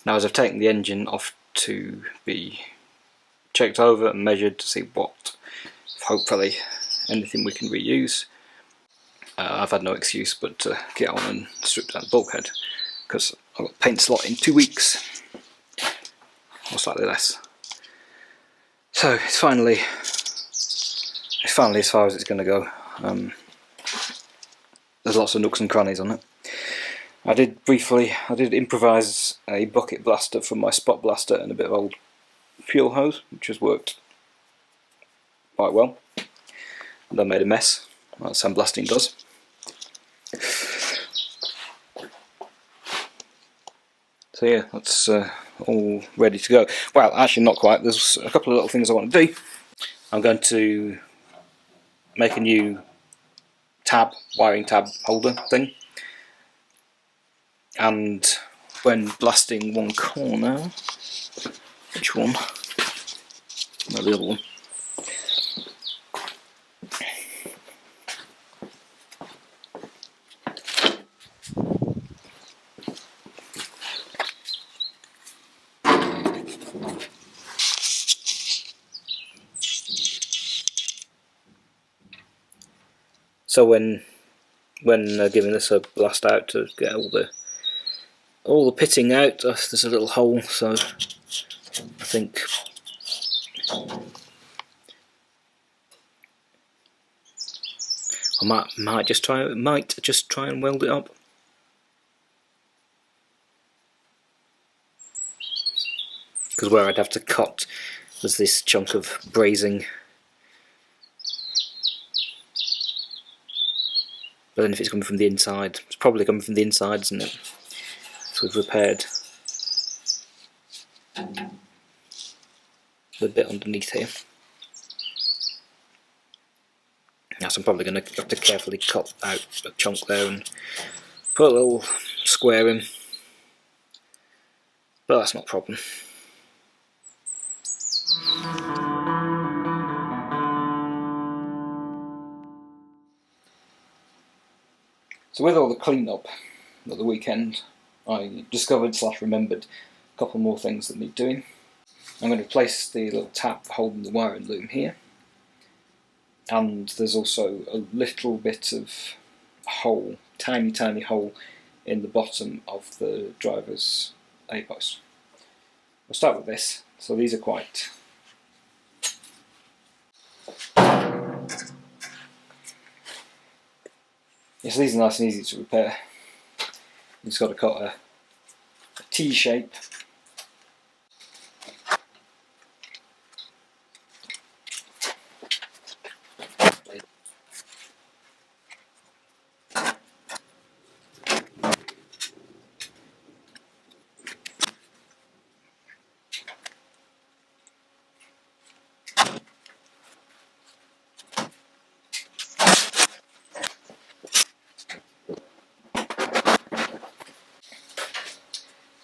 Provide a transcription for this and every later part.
Now, as I've taken the engine off to be checked over and measured to see what, hopefully, anything we can reuse, I've had no excuse but to get on and strip down the bulkhead, because I've got paint slot in 2 weeks, or slightly less. So it's finally as far as it's going to go. There's lots of nooks and crannies on it. I did improvise a bucket blaster from my spot blaster and a bit of old fuel hose, which has worked quite well. And I made a mess, like sandblasting does. So yeah, that's all ready to go. Well, actually not quite. There's a couple of little things I want to do. I'm going to make a new wiring tab holder thing. And when blasting one corner, which one? No, the other one. So when giving this a blast out to get all the pitting out, there's a little hole, so I think I might just try and weld it up. Because where I'd have to cut was this chunk of brazing. But then if it's coming from the inside, it's probably coming from the inside, isn't it? So we've repaired the bit underneath here. Now, so I'm probably going to have to carefully cut out a chunk there and put a little square in. But that's not a problem. So with all the clean-up at the weekend, I discovered / remembered a couple more things that need doing. I'm going to replace the little tap holding the wiring loom here, and there's also a little bit of hole, tiny hole in the bottom of the driver's A-post. We'll start with this. So these are quite so these are nice and easy to repair. You've just got to cut a T shape.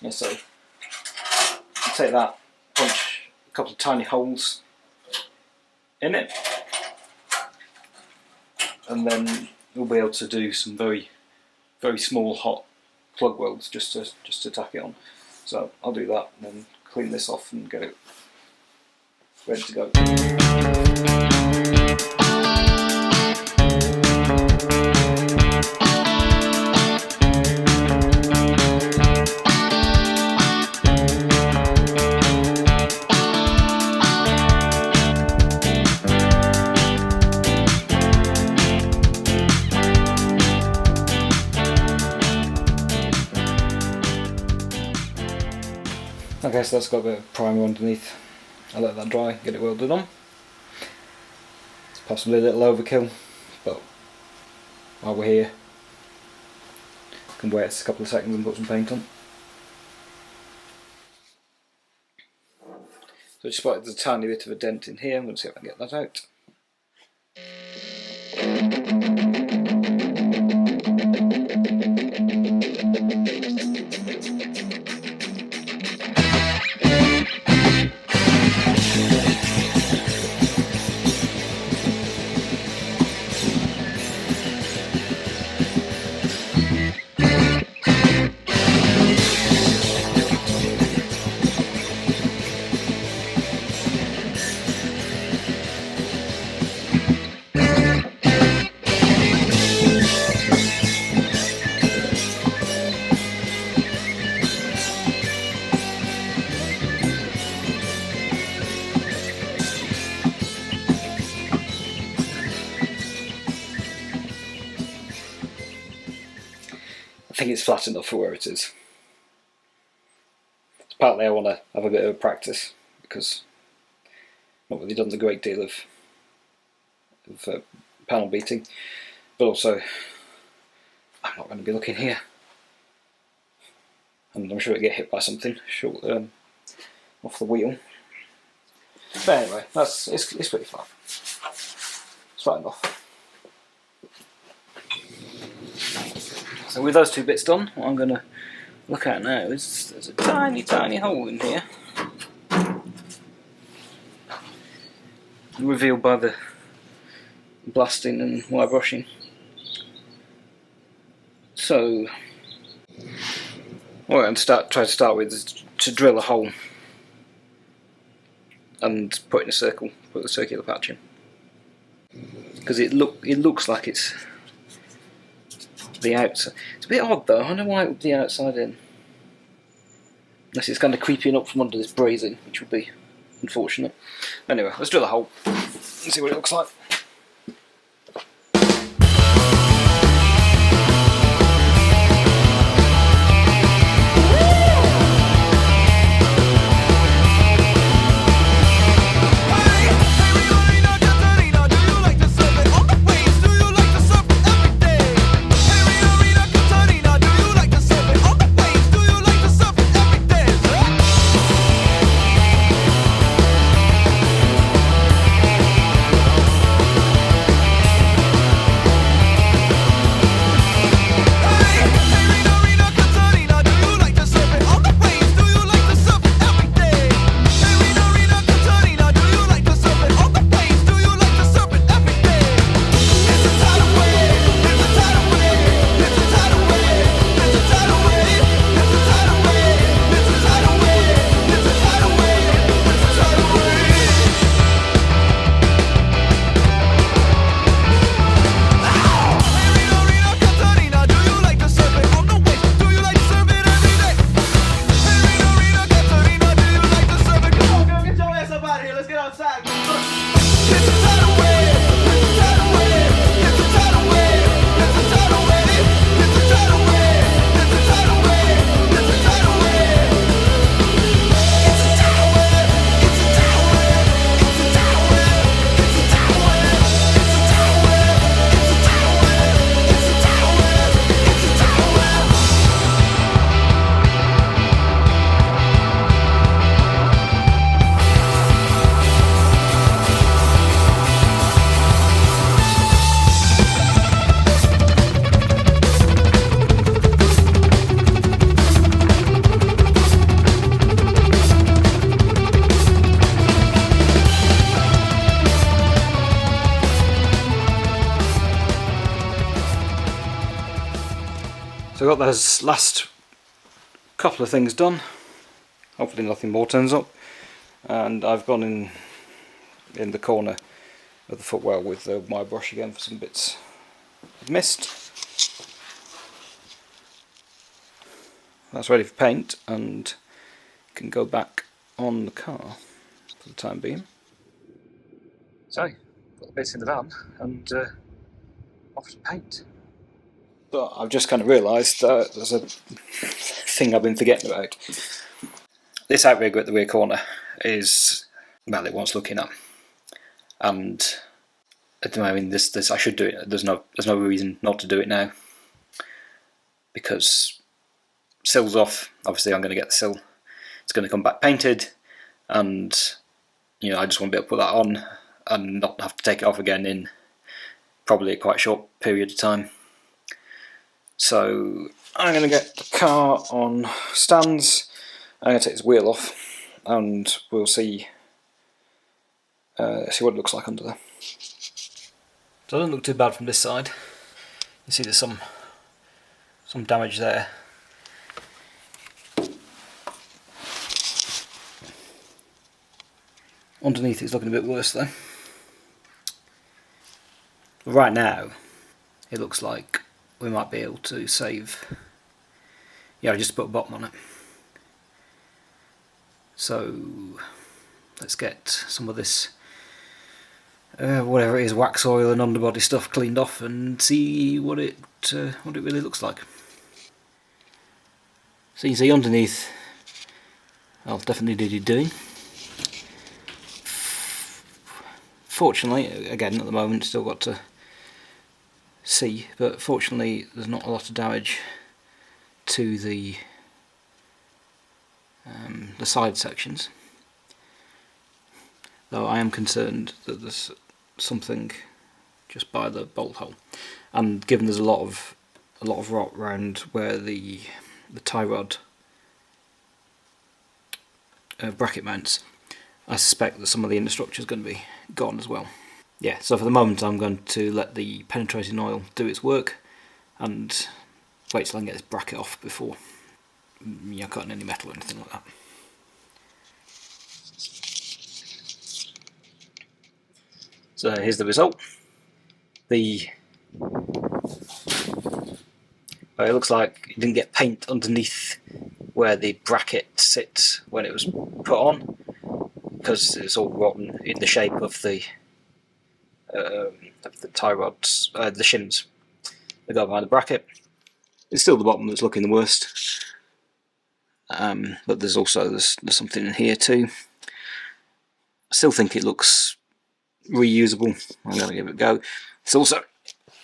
Yeah, so take that, punch a couple of tiny holes in it, and then you'll be able to do some very small hot plug welds just to tack it on. So I'll do that and then clean this off and get it ready to go. Okay, so that's got a bit of primer underneath. I'll let that dry, get it welded on. It's possibly a little overkill, but while we're here, I can wait a couple of seconds and put some paint on. So just spotted there's a tiny bit of a dent in here. I'm going to see if I can get that out. think it's flat enough for where it is. Partly I want to have a bit of practice, because I've not really done a great deal of panel beating, but also I'm not going to be looking here, and I'm sure it'll get hit by something short off the wheel. But anyway, it's pretty flat. It's flat enough. So with those two bits done, what I'm going to look at now is there's a tiny, tiny hole in here, revealed by the blasting and wire brushing. So what I'm going to try to start with is to drill a hole and put in a circle, put the circular patch in, because it looks like it's the outside. It's a bit odd though. I don't know why it would be outside in, unless it's kind of creeping up from under this brazing, which would be unfortunate. Anyway, let's drill a hole and see what it looks like. So I got those last couple of things done. Hopefully nothing more turns up. And I've gone in the corner of the footwell with my brush again for some bits I've missed. That's ready for paint and can go back on the car for the time being. So, got the bits in the van and off to paint. But I've just kind of realised that there's a thing I've been forgetting about. This outrigger at the rear corner is, well, it wants looking at. And I mean, this I should do it. There's no reason not to do it now, because sill's off. Obviously, I'm going to get the sill. It's going to come back painted, and you know, I just want to be able to put that on and not have to take it off again in probably a quite short period of time. So I'm going to get the car on stands. I'm going to take this wheel off, and we'll see what it looks like under there. So it doesn't look too bad from this side. You see there's some damage there. Underneath it's looking a bit worse though. Right now it looks like we might be able to save. Yeah, I just put a bottom on it. So let's get some of this whatever it is, wax oil and underbody stuff cleaned off and see what it really looks like. So you can see underneath, I'll definitely need doing. Fortunately, again at the moment still got to see, but fortunately there's not a lot of damage to the side sections. Though I am concerned that there's something just by the bolt hole, and given there's a lot of rot around where the tie rod bracket mounts, I suspect that some of the inner structure is going to be gone as well. Yeah, so for the moment I'm going to let the penetrating oil do its work and wait till I can get this bracket off before cutting any metal or anything like that. So here's the result. It looks like it didn't get paint underneath where the bracket sits when it was put on, because it's all rotten in the shape of the tie rods, the shims that go behind the bracket. It's still the bottom that's looking the worst, but there's something in here too. I still think it looks reusable. I'm going to give it a go.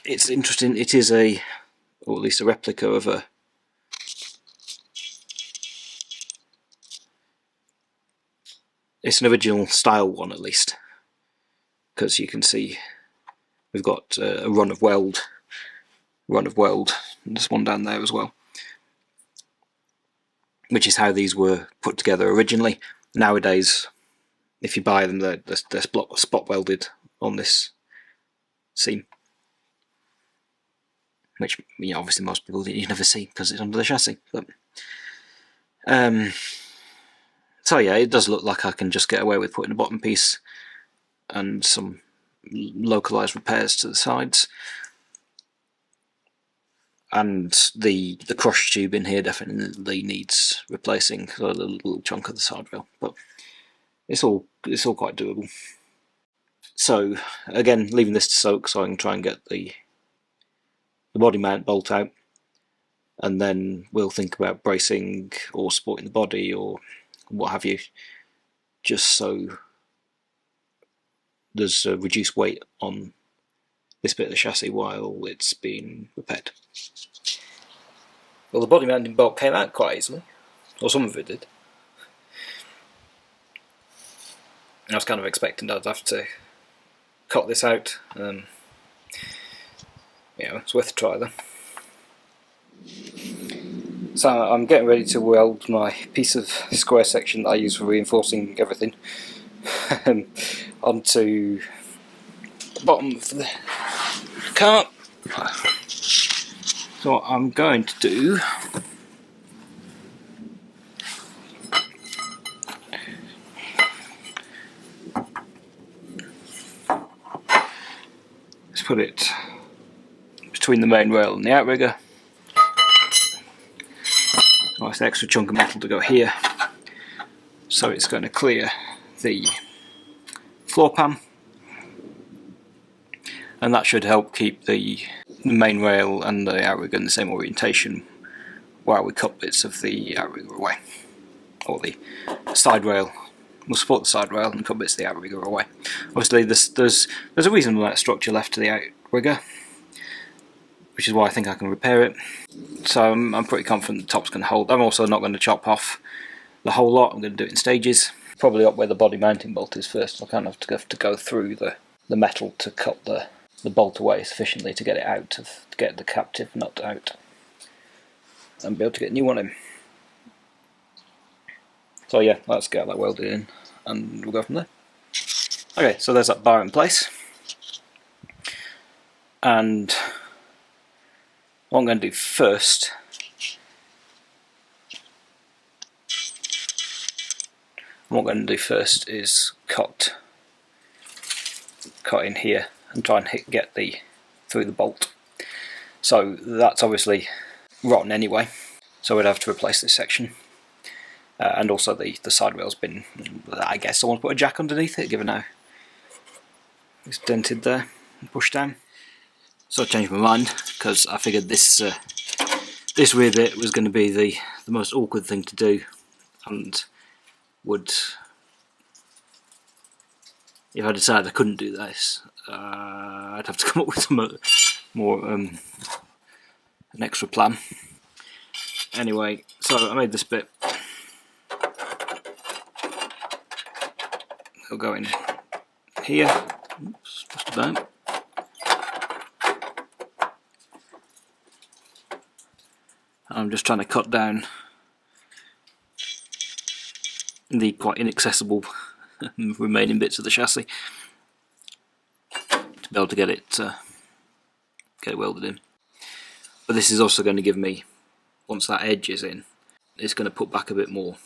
It's interesting. It is or at least a replica of it's an original style one at least, because you can see we've got a run of weld, and there's one down there as well, which is how these were put together originally. Nowadays, if you buy them, they're spot welded on this seam, which obviously most people you never see because it's under the chassis. But so yeah, it does look like I can just get away with putting a bottom piece and some localized repairs to the sides. And the crush tube in here definitely needs replacing, so a little chunk of the side rail, but it's all quite doable. So again, leaving this to soak so I can try and get the body mount bolt out, and then we'll think about bracing or supporting the body or what have you, just so there's a reduced weight on this bit of the chassis while it's being repaired. Well, the body mounting bolt came out quite easily, or some of it did. I was kind of expecting I'd have to cut this out. It's worth a try then. So I'm getting ready to weld my piece of square section that I use for reinforcing everything onto the bottom of the cart. So what I'm going to do is put it between the main rail and the outrigger. Nice extra chunk of metal to go here, so it's going to clear the floor pan, and that should help keep the main rail and the outrigger in the same orientation while we cut bits of the outrigger away, or the side rail. We'll support the side rail and cut bits of the outrigger away. Obviously there's a reasonable amount of structure left to the outrigger, which is why I think I can repair it. So I'm pretty confident the top's going to hold. I'm also not going to chop off the whole lot. I'm going to do it in stages. Probably up where the body mounting bolt is first. I'll kind of have to go through the metal to cut the bolt away sufficiently to get it out, to get the captive nut out, and be able to get a new one in. So yeah, let's get that welded in and we'll go from there. Okay, so there's that bar in place. And what I'm going to do first is cut in here and try and get through the bolt. So that's obviously rotten anyway, so we'd have to replace this section. And also the side rail's been, I guess someone's put a jack underneath it, given how it's dented there and pushed down. So I changed my mind, because I figured this This rear bit was going to be the most awkward thing to do, and would, if I decided I couldn't do this, I'd have to come up with some more an extra plan. Anyway, so I made this bit. It'll go in here. Oops, just about. I'm just trying to cut down the quite inaccessible remaining bits of the chassis to be able to get it welded in. But this is also going to give me, once that edge is in, it's going to put back a bit more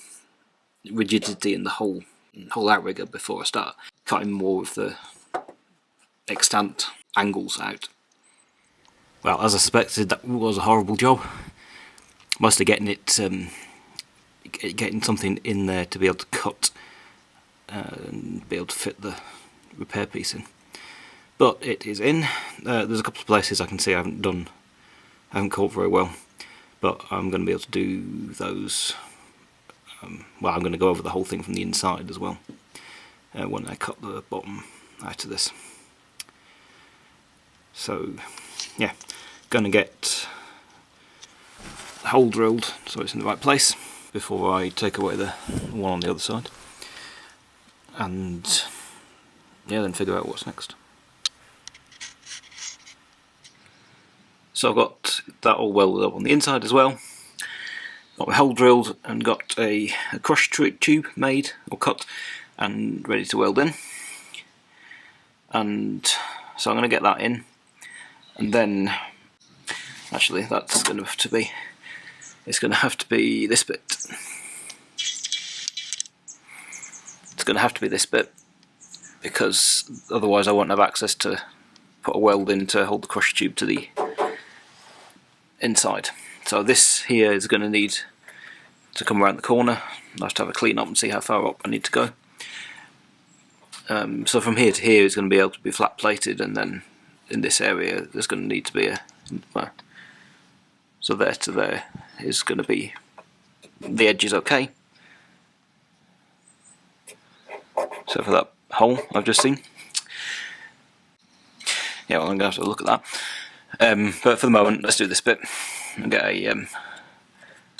rigidity in the whole outrigger before I start cutting more of the extant angles out. Well, as I suspected, that was a horrible job. Mostly getting it, getting something in there to be able to cut and be able to fit the repair piece in. But it is in. There's a couple of places I can see I haven't caught very well, but I'm going to be able to do those. Well, I'm going to go over the whole thing from the inside as well when I cut the bottom out of this. So, yeah, going to get the hole drilled so it's in the right place before I take away the one on the other side, and yeah, then figure out what's next. So I've got that all welded up on the inside as well. Got my hole drilled and got a crush tube made or cut and ready to weld in. And so I'm going to get that in, and then actually that's going to have to be, it's going to have to be this bit. It's going to have to be this bit because otherwise I won't have access to put a weld in to hold the crush tube to the inside. So this here is going to need to come around the corner. I'll have to have a clean up and see how far up I need to go. So from here to here is going to be able to be flat plated, and then in this area there's going to need to be a, well, so there to there is going to be, the edge is okay. So for that hole I've just seen, yeah, well, I'm going to have to look at that. But for the moment, let's do this bit and get an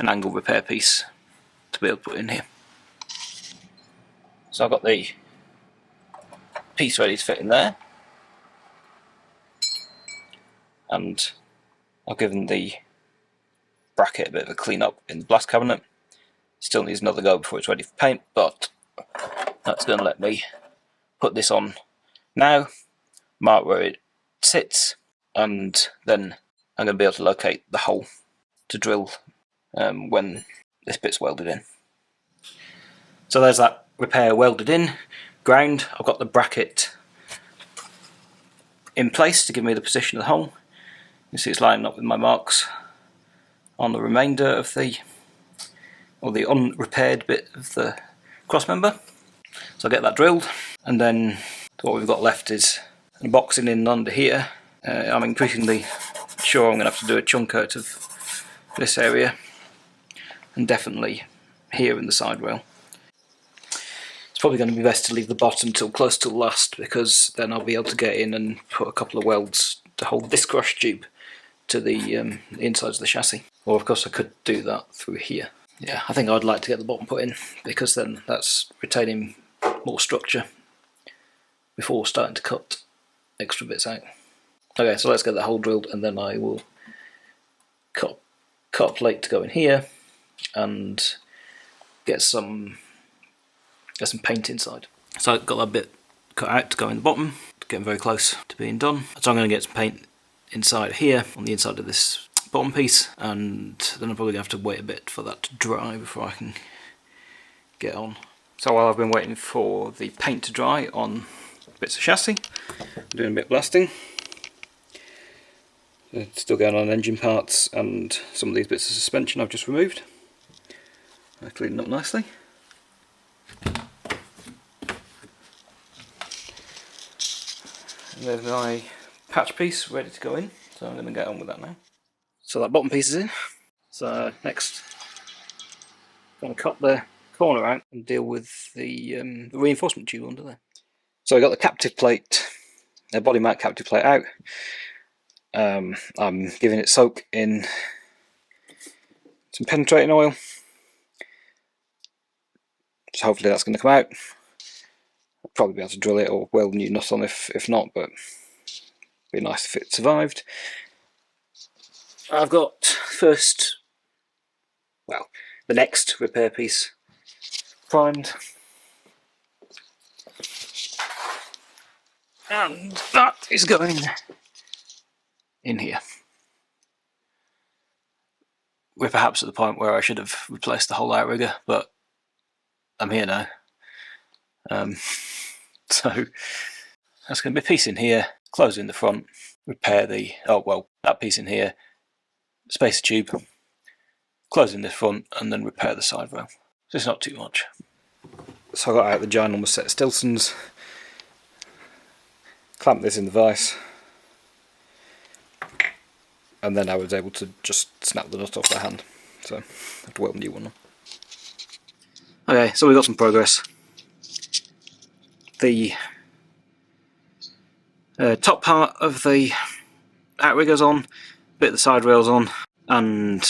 angle repair piece to be able to put in here. So I've got the piece ready to fit in there, and I've given the bracket a bit of a clean up in the blast cabinet. Still needs another go before it's ready for paint, but that's going to let me put this on now, mark where it sits, and then I'm going to be able to locate the hole to drill when this bit's welded in. So there's that repair welded in, ground. I've got the bracket in place to give me the position of the hole. You see it's lining up with my marks on the remainder of the unrepaired bit of the cross member. So I'll get that drilled, and then what we've got left is a boxing in under here. I'm increasingly sure I'm going to have to do a chunk out of this area, and definitely here in the side rail. It's probably going to be best to leave the bottom till close to last, because then I'll be able to get in and put a couple of welds to hold this crush tube to the insides of the chassis. Or of course I could do that through here. Yeah, I think I'd like to get the bottom put in, because then that's retaining more structure before starting to cut extra bits out. Okay, so let's get the hole drilled, and then I will cut a plate to go in here and get some paint inside. So I've got that bit cut out to go in the bottom, getting very close to being done. So I'm going to get some paint inside here on the inside of this bottom piece, and then I'm probably going to have to wait a bit for that to dry before I can get on. So while I've been waiting for the paint to dry on bits of chassis, I'm doing a bit of blasting. It's still going on engine parts and some of these bits of suspension I've just removed. I cleaned them up nicely. And there's my patch piece ready to go in, so I'm going to get on with that now. So that bottom piece is in. So next, I'm going to cut the corner out and deal with the reinforcement tube under there. So I got the captive plate, the body mount captive plate out. I'm giving it soak in some penetrating oil, so hopefully that's going to come out. I'll probably be able to drill it or weld a new nut on if not, but it'd be nice if it survived. I've got the next repair piece primed, and that is going in here. We're perhaps at the point where I should have replaced the whole outrigger, but I'm here now. So that's going to be a piece in here, close in the front, repair that piece in here, spacer tube, close in the front, and then repair the side rail. So it's not too much. So I got out the ginormous set of Stilsons, clamped this in the vise, and then I was able to just snap the nut off by hand. So I have to weld a new one on. Okay, so we got some progress. The top part of the outrigger's on, bit of the side rail's on, and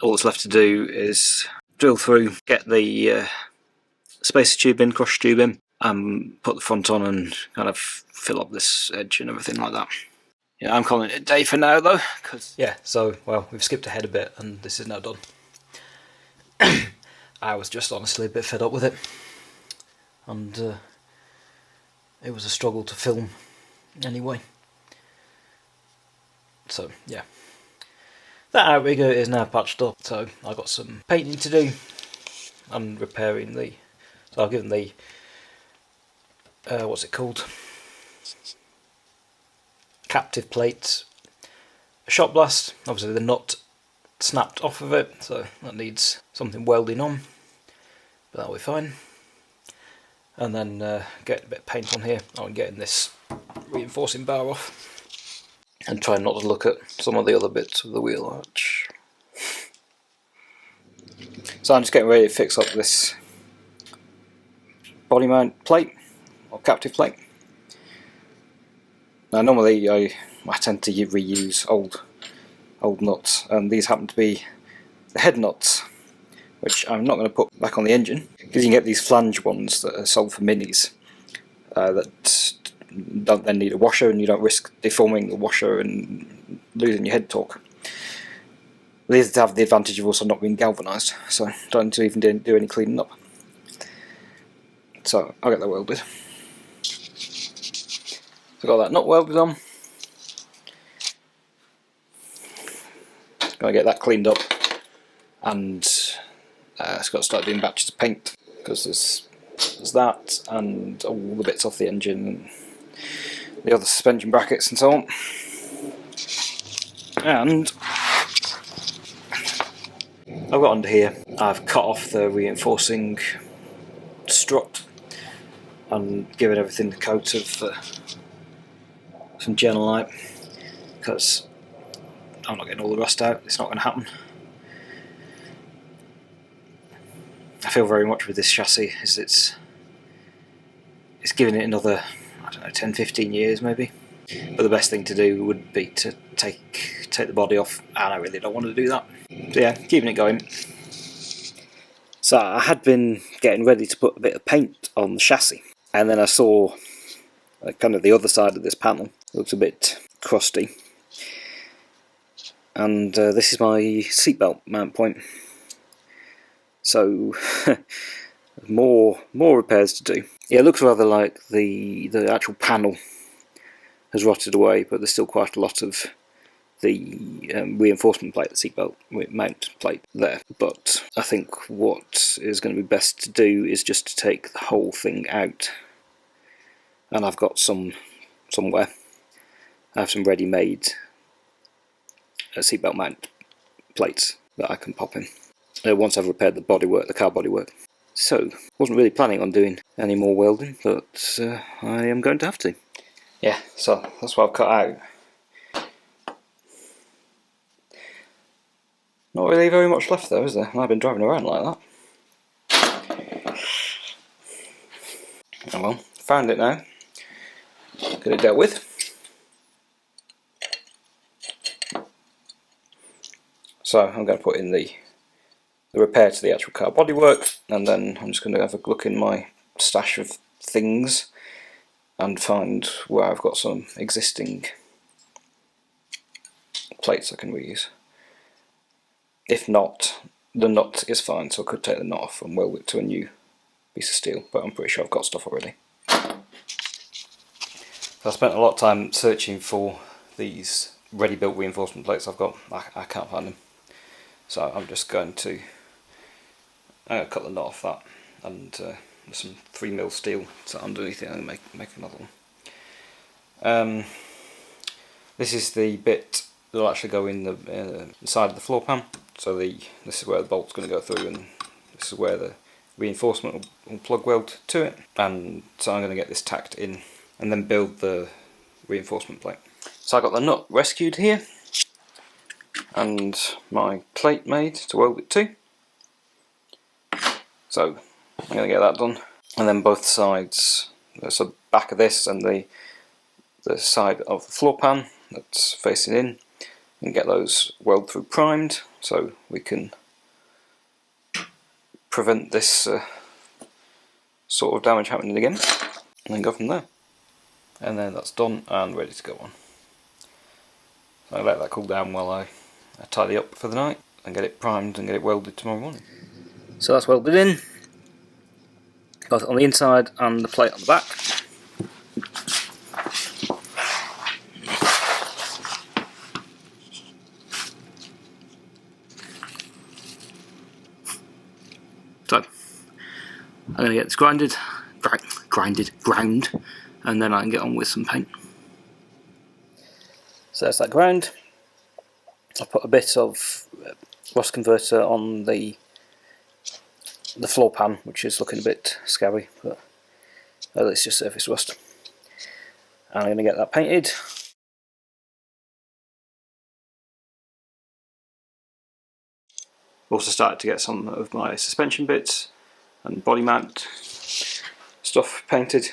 all that's left to do is drill through, get the spacer tube in, cross tube in, and put the front on and kind of fill up this edge and everything like that. Yeah, I'm calling it a day for now though, because we've skipped ahead a bit and this is now done. I was just honestly a bit fed up with it, and it was a struggle to film anyway. So yeah, that outrigger is now patched up, so I've got some painting to do and repairing the, so I've given the what's it called, captive plate a shot blast. Obviously the nut snapped off of it, so that needs something welding on, but that'll be fine. And then get a bit of paint on here. I'm getting this reinforcing bar off and try not to look at some of the other bits of the wheel arch. So I'm just getting ready to fix up this body mount plate or captive plate. Now normally I tend to reuse old nuts, and these happen to be the head nuts, which I'm not going to put back on the engine, because you can get these flange ones that are sold for minis that don't then need a washer, and you don't risk deforming the washer and losing your head torque. These have the advantage of also not being galvanised, so don't need to even do any cleaning up. So I'll get that welded. So got that nut welded on. Gonna get that cleaned up, and it's got to start doing batches of paint, because there's that and all the bits off the engine and the other suspension brackets and so on. And I've got under here, I've cut off the reinforcing strut and given everything the coat of some Genolite, because I'm not getting all the rust out. It's not going to happen. I feel very much with this chassis is it's giving it another, I don't know, 10-15 years maybe. But the best thing to do would be to take the body off, and I really don't want to do that. So yeah, keeping it going. So I had been getting ready to put a bit of paint on the chassis, and then I saw kind of the other side of this panel. It looks a bit crusty. And this is my seatbelt mount point. So more repairs to do. Yeah, it looks rather like the actual panel has rotted away, but there's still quite a lot of the reinforcement plate, the seatbelt mount plate there. But I think what is going to be best to do is just to take the whole thing out. And I've got somewhere. I have some ready-made seatbelt mount plates that I can pop in once I've repaired the bodywork, the car bodywork. So, wasn't really planning on doing any more welding, but I am going to have to. Yeah, so that's what I've cut out. Not really very much left though, is there? I've been driving around like that. Oh well, found it now. Get it dealt with. So I'm going to put in the repair to the actual car bodywork, and then I'm just going to have a look in my stash of things and find where I've got some existing plates I can reuse. If not, the nut is fine, so I could take the nut off and weld it to a new piece of steel, but I'm pretty sure I've got stuff already. So I spent a lot of time searching for these ready-built reinforcement plates I've got. I can't find them, so I'm just going to cut the knot off that, and some 3mm steel so underneath it, and make another one. This is the bit that will actually go in the side of the floor pan. So this is where the bolt's going to go through, and this is where the reinforcement will plug weld to it. And so I'm going to get this tacked in, and then build the reinforcement plate. So I got the nut rescued here, and my plate made to weld it to. So I'm going to get that done, and then both sides, so the back of this and the side of the floor pan that's facing in, and get those weld through primed so we can prevent this sort of damage happening again, and then go from there. And then that's done and ready to go on. So I let that cool down while I tidy up for the night and get it primed and get it welded tomorrow morning. So that's welded in, both on the inside and the plate on the back. So I'm going to get this ground, and then I can get on with some paint. So that's that ground. I put a bit of rust converter on the floor pan, which is looking a bit scabby, but it's just surface rust. And I'm going to get that painted. Also started to get some of my suspension bits and body mount stuff painted.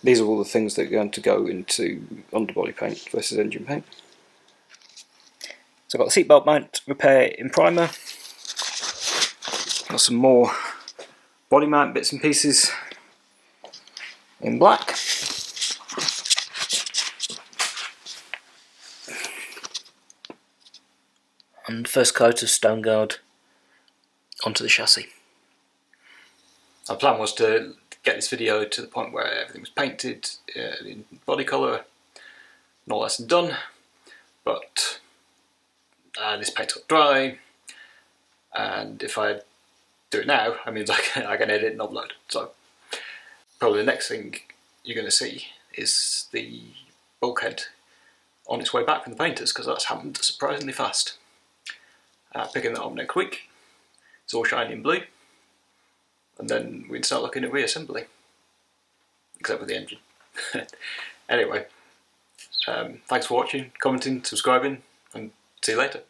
These are all the things that are going to go into underbody paint versus engine paint. So I've got the seatbelt mount repair in primer. Got some more body mount bits and pieces in black. And first coat of stone guard onto the chassis. Our plan was to get this video to the point where everything was painted in body colour and all that's done, but this paint got dry, and if I do it now, that means I can edit and upload. So probably the next thing you're going to see is the bulkhead on its way back from the painters, because that's happened surprisingly fast. Picking that up next week, it's all shiny and blue, and then we'd start looking at reassembly, except with the engine. Anyway, thanks for watching, commenting, subscribing, and see you later.